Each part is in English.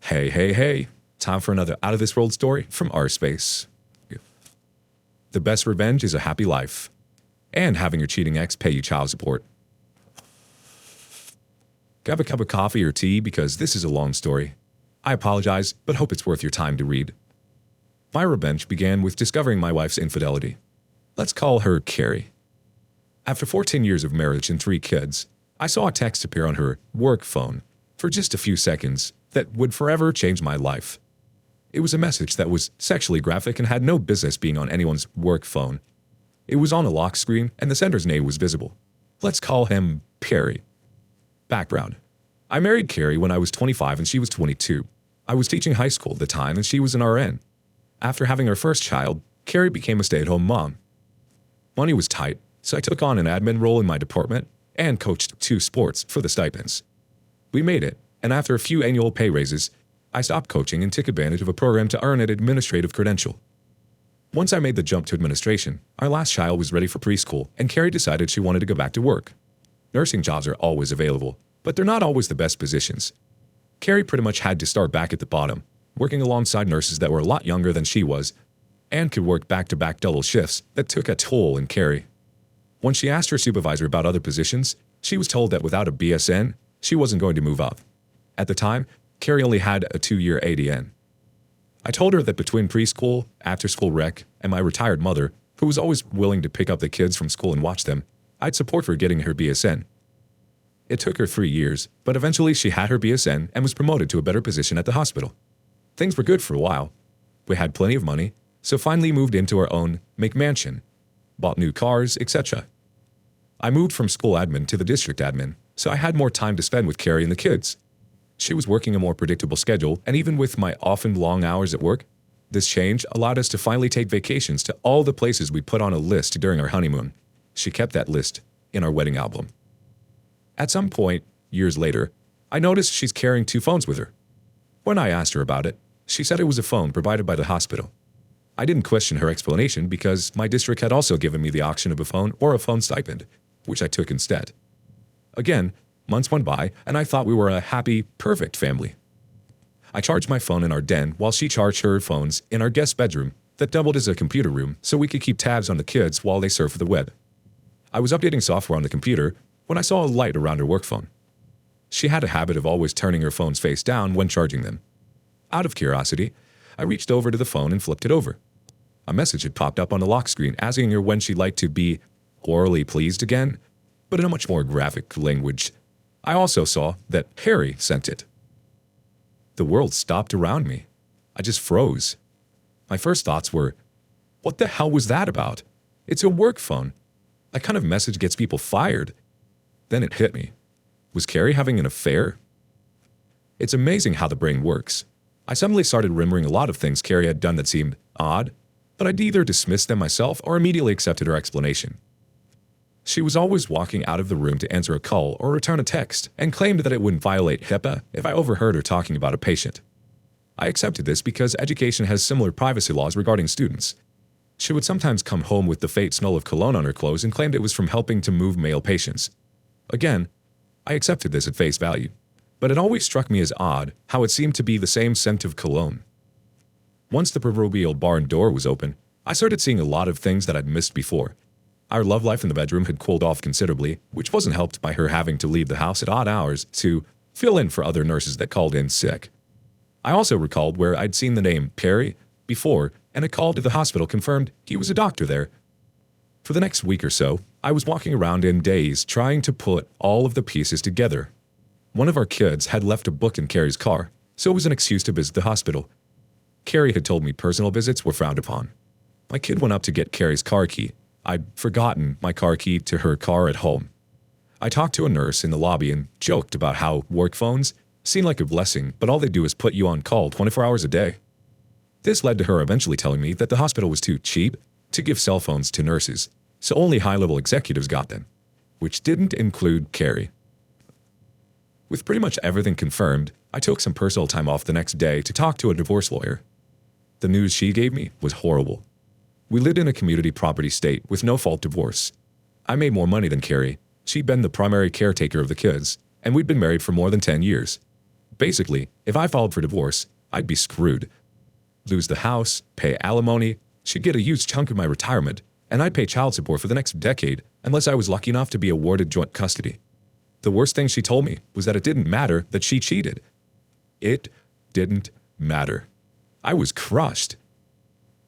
Hey, hey, hey. Time for another out of this world story from our space. The best revenge is a happy life and having your cheating ex pay you child support. Grab a cup of coffee or tea because this is a long story. I apologize, but hope it's worth your time to read. My revenge began with discovering my wife's infidelity. Let's call her Carrie. After 14 years of marriage and 3 kids, I saw a text appear on her work phone for just a few seconds that would forever change my life. It was a message that was sexually graphic and had no business being on anyone's work phone. It was on a lock screen and the sender's name was visible. Let's call him Perry. Background. I married Carrie when I was 25 and she was 22. I was teaching high school at the time and she was an RN. After having her first child, Carrie became a stay-at-home mom. Money was tight, so I took on an admin role in my department and coached 2 sports for the stipends. We made it, and after a few annual pay raises, I stopped coaching and took advantage of a program to earn an administrative credential. Once I made the jump to administration, our last child was ready for preschool, and Carrie decided she wanted to go back to work. Nursing jobs are always available, but they're not always the best positions. Carrie pretty much had to start back at the bottom, working alongside nurses that were a lot younger than she was, and could work back-to-back double shifts that took a toll in Carrie. When she asked her supervisor about other positions, she was told that without a BSN, she wasn't going to move up. At the time, Carrie only had a 2-year ADN. I told her that between preschool, after-school rec, and my retired mother, who was always willing to pick up the kids from school and watch them, I'd support her getting her BSN. It took her 3 years, but eventually she had her BSN and was promoted to a better position at the hospital. Things were good for a while. We had plenty of money, so finally moved into our own McMansion, bought new cars, etc. I moved from school admin to the district admin, so I had more time to spend with Carrie and the kids. She was working a more predictable schedule, and even with my often long hours at work, this change allowed us to finally take vacations to all the places we put on a list during our honeymoon. She kept that list in our wedding album. At some point, years later, I noticed she's carrying 2 phones with her. When I asked her about it, she said it was a phone provided by the hospital. I didn't question her explanation because my district had also given me the option of a phone or a phone stipend, which I took instead. Again, months went by and I thought we were a happy, perfect family. I charged my phone in our den while she charged her phones in our guest bedroom that doubled as a computer room so we could keep tabs on the kids while they surfed the web. I was updating software on the computer when I saw a light around her work phone. She had a habit of always turning her phones face down when charging them. Out of curiosity, I reached over to the phone and flipped it over. A message had popped up on the lock screen asking her when she'd like to be orally pleased again, but in a much more graphic language. I also saw that Harry sent it. The world stopped around me. I just froze. My first thoughts were, what the hell was that about? It's a work phone. That kind of message gets people fired. Then it hit me. Was Carrie having an affair? It's amazing how the brain works. I suddenly started remembering a lot of things Carrie had done that seemed odd, but I'd either dismissed them myself or immediately accepted her explanation. She was always walking out of the room to answer a call or return a text and claimed that it wouldn't violate HIPAA if I overheard her talking about a patient. I accepted this because education has similar privacy laws regarding students. She would sometimes come home with the fake smell of cologne on her clothes and claimed it was from helping to move male patients. Again, I accepted this at face value, but it always struck me as odd how it seemed to be the same scent of cologne. Once the proverbial barn door was open, I started seeing a lot of things that I'd missed before. Our love life in the bedroom had cooled off considerably, which wasn't helped by her having to leave the house at odd hours to fill in for other nurses that called in sick. I also recalled where I'd seen the name Perry before, and a call to the hospital confirmed he was a doctor there. For the next week or so, I was walking around in daze trying to put all of the pieces together. One of our kids had left a book in Carrie's car, so it was an excuse to visit the hospital. Carrie had told me personal visits were frowned upon. My kid went up to get Carrie's car key. I'd forgotten my car key to her car at home. I talked to a nurse in the lobby and joked about how work phones seem like a blessing, but all they do is put you on call 24 hours a day. This led to her eventually telling me that the hospital was too cheap to give cell phones to nurses, so only high-level executives got them, which didn't include Carrie. With pretty much everything confirmed, I took some personal time off the next day to talk to a divorce lawyer. The news she gave me was horrible. We lived in a community property state with no-fault divorce. I made more money than Carrie. She'd been the primary caretaker of the kids, and we'd been married for more than 10 years. Basically, if I filed for divorce, I'd be screwed. Lose the house, pay alimony, she'd get a huge chunk of my retirement, and I'd pay child support for the next decade unless I was lucky enough to be awarded joint custody. The worst thing she told me was that it didn't matter that she cheated. It didn't matter. I was crushed.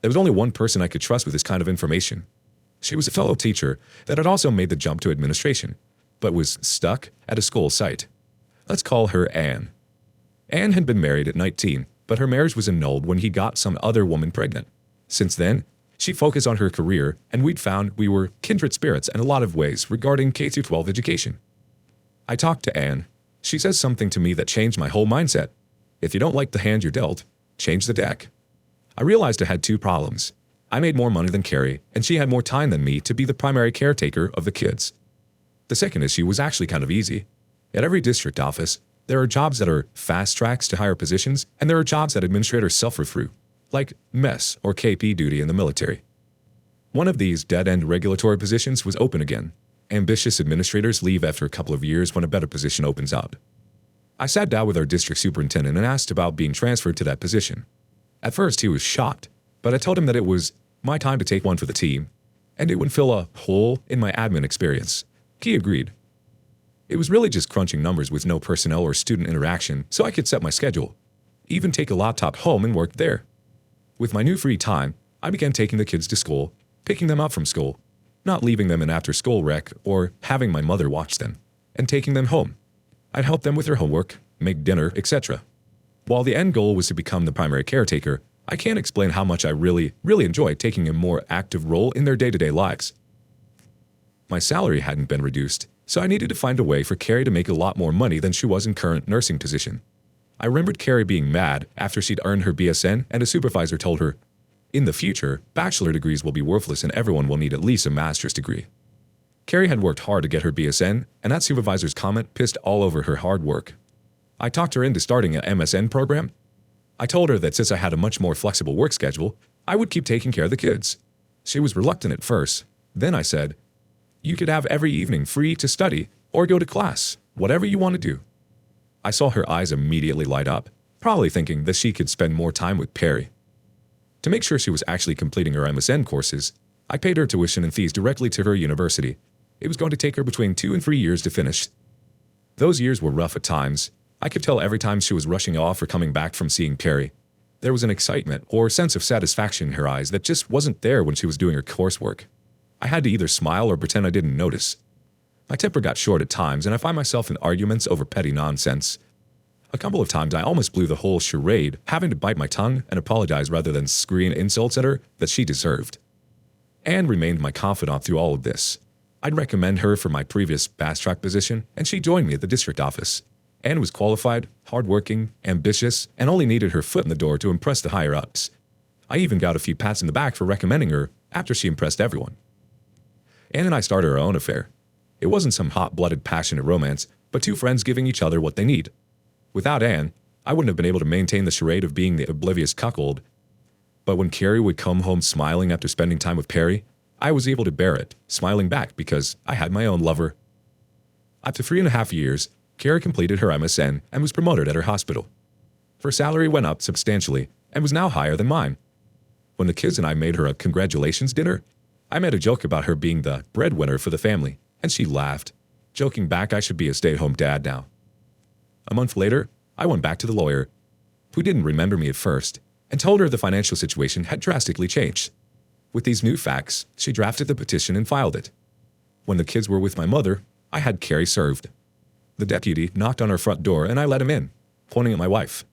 There was only one person I could trust with this kind of information. She was a fellow teacher that had also made the jump to administration, but was stuck at a school site. Let's call her Anne. Anne had been married at 19, but her marriage was annulled when he got some other woman pregnant. Since then, she focused on her career, and we'd found we were kindred spirits in a lot of ways regarding K-12 education. I talked to Anne. She says something to me that changed my whole mindset. If you don't like the hand you're dealt, change the deck. I realized I had two problems. I made more money than Carrie, and she had more time than me to be the primary caretaker of the kids. The second issue was actually kind of easy. At every district office, there are jobs that are fast tracks to higher positions, and there are jobs that administrators suffer through, like mess or KP duty in the military. One of these dead-end regulatory positions was open again. Ambitious administrators leave after a couple of years when a better position opens up. I sat down with our district superintendent and asked about being transferred to that position. At first, he was shocked, but I told him that it was my time to take one for the team, and it would fill a hole in my admin experience. He agreed. It was really just crunching numbers with no personnel or student interaction, so I could set my schedule, even take a laptop home and work there. With my new free time, I began taking the kids to school, picking them up from school, not leaving them in after-school rec or having my mother watch them, and taking them home. I'd help them with their homework, make dinner, etc. While the end goal was to become the primary caretaker, I can't explain how much I really enjoyed taking a more active role in their day-to-day lives. My salary hadn't been reduced, so I needed to find a way for Carrie to make a lot more money than she was in current nursing position. I remembered Carrie being mad after she'd earned her BSN and a supervisor told her, "In the future, bachelor degrees will be worthless and everyone will need at least a master's degree." Carrie had worked hard to get her BSN, and that supervisor's comment pissed all over her hard work. I talked her into starting an MSN program. I told her that since I had a much more flexible work schedule, I would keep taking care of the kids. She was reluctant at first. Then I said, "You could have every evening free to study or go to class, whatever you want to do." I saw her eyes immediately light up, probably thinking that she could spend more time with Perry. To make sure she was actually completing her MSN courses, I paid her tuition and fees directly to her university. It was going to take her between 2 and 3 years to finish. Those years were rough at times. I could tell every time she was rushing off or coming back from seeing Perry. There was an excitement or sense of satisfaction in her eyes that just wasn't there when she was doing her coursework. I had to either smile or pretend I didn't notice. My temper got short at times, and I find myself in arguments over petty nonsense. A couple of times I almost blew the whole charade, having to bite my tongue and apologize rather than scream insults at her that she deserved. Anne remained my confidant through all of this. I'd recommend her for my previous fast-track position, and she joined me at the district office. Anne was qualified, hardworking, ambitious, and only needed her foot in the door to impress the higher-ups. I even got a few pats in the back for recommending her after she impressed everyone. Anne and I started our own affair. It wasn't some hot-blooded, passionate romance, but two friends giving each other what they need. Without Anne, I wouldn't have been able to maintain the charade of being the oblivious cuckold. But when Carrie would come home smiling after spending time with Perry, I was able to bear it, smiling back because I had my own lover. After 3.5 years, Carrie completed her MSN and was promoted at her hospital. Her salary went up substantially and was now higher than mine. When the kids and I made her a congratulations dinner, I made a joke about her being the breadwinner for the family, and she laughed, joking back I should be a stay-at-home dad now. A month later, I went back to the lawyer, who didn't remember me at first, and told her the financial situation had drastically changed. With these new facts, she drafted the petition and filed it. When the kids were with my mother, I had Carrie served. The deputy knocked on her front door and I let him in, pointing at my wife.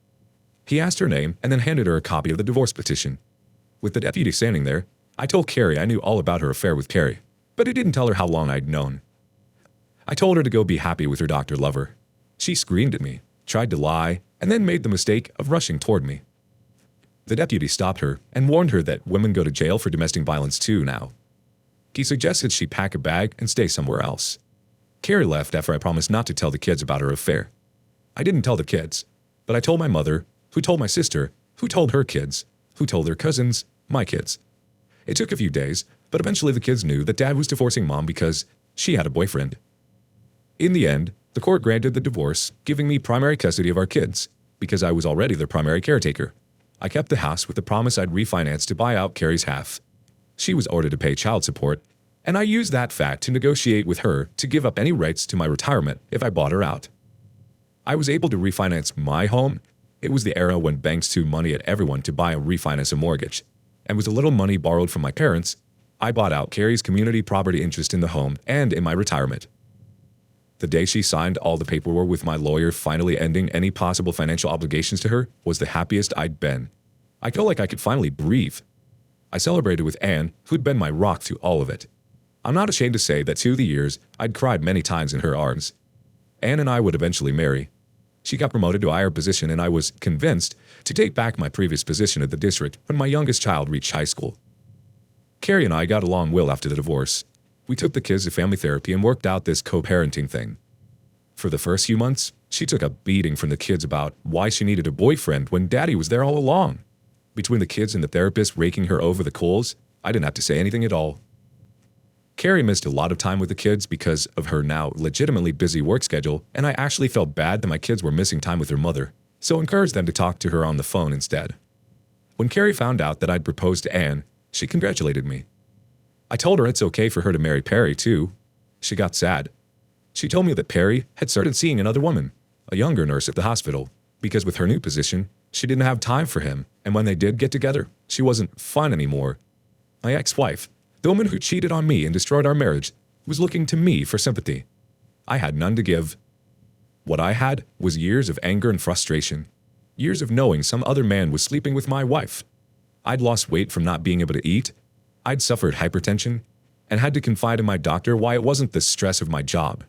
He asked her name and then handed her a copy of the divorce petition. With the deputy standing there, I told Carrie I knew all about her affair with Perry, but I didn't tell her how long I'd known. I told her to go be happy with her doctor lover. She screamed at me, tried to lie, and then made the mistake of rushing toward me. The deputy stopped her and warned her that women go to jail for domestic violence too now. He suggested she pack a bag and stay somewhere else. Carrie left after I promised not to tell the kids about her affair. I didn't tell the kids, but I told my mother, who told my sister, who told her kids, who told their cousins, my kids. It took a few days, but eventually the kids knew that Dad was divorcing Mom because she had a boyfriend. In the end, The court granted the divorce, giving me primary custody of our kids, because I was already their primary caretaker. I kept the house with the promise I'd refinance to buy out Carrie's half. She was ordered to pay child support, and I used that fact to negotiate with her to give up any rights to my retirement if I bought her out. I was able to refinance my home. It was the era when banks threw money at everyone to buy and refinance a mortgage, and with a little money borrowed from my parents, I bought out Carrie's community property interest in the home and in my retirement. The day she signed all the paperwork with my lawyer finally ending any possible financial obligations to her was the happiest I'd been. I felt like I could finally breathe. I celebrated with Anne, who'd been my rock through all of it. I'm not ashamed to say that through the years, I'd cried many times in her arms. Anne and I would eventually marry. She got promoted to a higher position, and I was convinced to take back my previous position at the district when my youngest child reached high school. Carrie and I got along well after the divorce. We took the kids to family therapy and worked out this co-parenting thing. For the first few months, she took a beating from the kids about why she needed a boyfriend when Daddy was there all along. Between the kids and the therapist raking her over the coals, I didn't have to say anything at all. Carrie missed a lot of time with the kids because of her now legitimately busy work schedule, and I actually felt bad that my kids were missing time with their mother, so encouraged them to talk to her on the phone instead. When Carrie found out that I'd proposed to Anne, she congratulated me. I told her it's okay for her to marry Perry, too. She got sad. She told me that Perry had started seeing another woman, a younger nurse at the hospital, because with her new position, she didn't have time for him, and when they did get together, she wasn't fun anymore. My ex-wife, the woman who cheated on me and destroyed our marriage, was looking to me for sympathy. I had none to give. What I had was years of anger and frustration, years of knowing some other man was sleeping with my wife. I'd lost weight from not being able to eat. I'd suffered hypertension and had to confide in my doctor why it wasn't the stress of my job.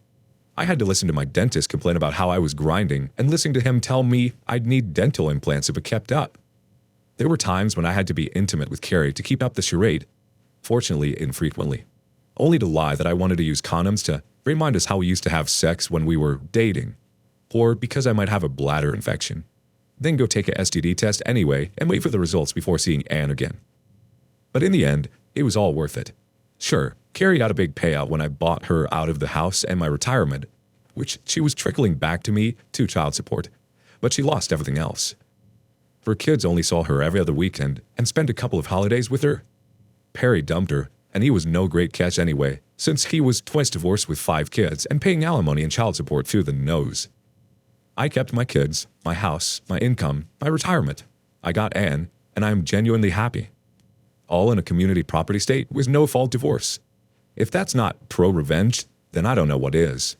I had to listen to my dentist complain about how I was grinding and listening to him tell me I'd need dental implants if it kept up. There were times when I had to be intimate with Carrie to keep up the charade, fortunately infrequently, only to lie that I wanted to use condoms to remind us how we used to have sex when we were dating, or because I might have a bladder infection. Then go take a STD test anyway and wait for the results before seeing Anne again. But in the end, it was all worth it. Sure, Carrie got a big payout when I bought her out of the house and my retirement, which she was trickling back to me to child support, but she lost everything else. Her kids only saw her every other weekend and spent a couple of holidays with her. Perry dumped her, and he was no great catch anyway, since he was twice divorced with 5 kids and paying alimony and child support through the nose. I kept my kids, my house, my income, my retirement. I got Anne, and I am genuinely happy. All in a community property state with no-fault divorce. If that's not pro-revenge, then I don't know what is.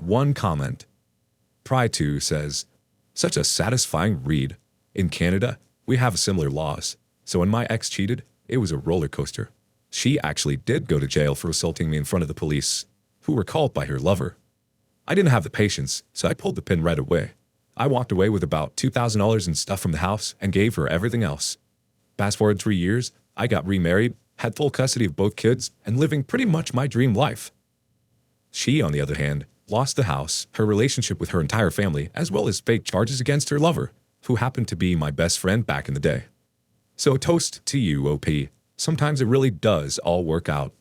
One comment. Pry2 says, such a satisfying read. In Canada, we have similar laws, so when my ex cheated, it was a roller coaster. She actually did go to jail for assaulting me in front of the police, who were called by her lover. I didn't have the patience, so I pulled the pin right away. I walked away with about $2,000 in stuff from the house and gave her everything else. Fast forward 3 years, I got remarried, had full custody of both kids, and living pretty much my dream life. She, on the other hand, lost the house, her relationship with her entire family, as well as fake charges against her lover, who happened to be my best friend back in the day. So toast to you, OP. Sometimes it really does all work out.